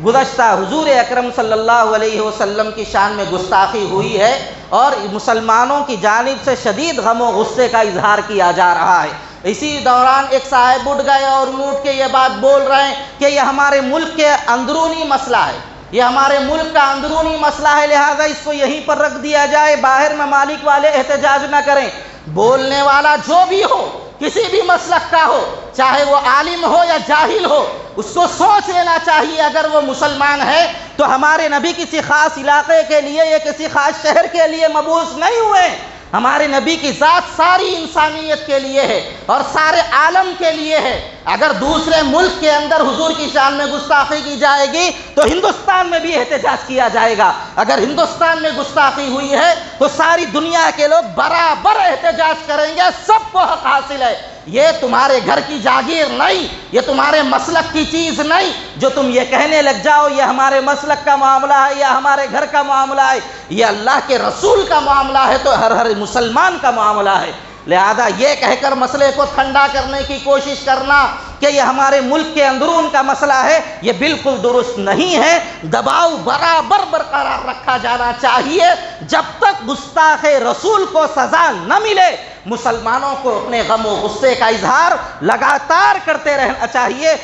گزشتہ حضور اکرم صلی اللہ علیہ وسلم کی شان میں گستاخی ہوئی ہے اور مسلمانوں کی جانب سے شدید غم و غصے کا اظہار کیا جا رہا ہے۔ اسی دوران ایک صاحب اٹھ گئے اور اٹھ کے یہ بات بول رہے ہیں کہ یہ ہمارے ملک کے اندرونی مسئلہ ہے، یہ ہمارے ملک کا اندرونی مسئلہ ہے، لہذا اس کو یہیں پر رکھ دیا جائے، باہر ممالک والے احتجاج نہ کریں۔ بولنے والا جو بھی ہو، کسی بھی مسلک کا ہو، چاہے وہ عالم ہو یا جاہل ہو، اس کو سوچ لینا چاہیے اگر وہ مسلمان ہے تو ہمارے نبی کسی خاص علاقے کے لیے یا کسی خاص شہر کے لیے مبعوث نہیں ہوئے۔ ہمارے نبی کی ذات ساری انسانیت کے لیے ہے اور سارے عالم کے لیے ہے۔ اگر دوسرے ملک کے اندر حضور کی شان میں گستاخی کی جائے گی تو ہندوستان میں بھی احتجاج کیا جائے گا۔ اگر ہندوستان میں گستاخی ہوئی ہے تو ساری دنیا کے لوگ برابر احتجاج کریں گے، سب کو حق حاصل ہے۔ یہ تمہارے گھر کی جاگیر نہیں، یہ تمہارے مسلک کی چیز نہیں جو تم یہ کہنے لگ جاؤ یہ ہمارے مسلک کا معاملہ ہے یا ہمارے گھر کا معاملہ ہے، یہ اللہ کے رسول کا معاملہ ہے تو ہر مسلمان کا معاملہ ہے۔ لہذا یہ کہہ کر مسئلے کو ٹھنڈا کرنے کی کوشش کرنا کہ یہ ہمارے ملک کے اندرون کا مسئلہ ہے، یہ بالکل درست نہیں ہے۔ دباؤ برابر برقرار رکھا جانا چاہیے جب تک گستاخ رسول کو سزا نہ ملے۔ مسلمانوں کو اپنے غم و غصے کا اظہار لگاتار کرتے رہنا چاہیے۔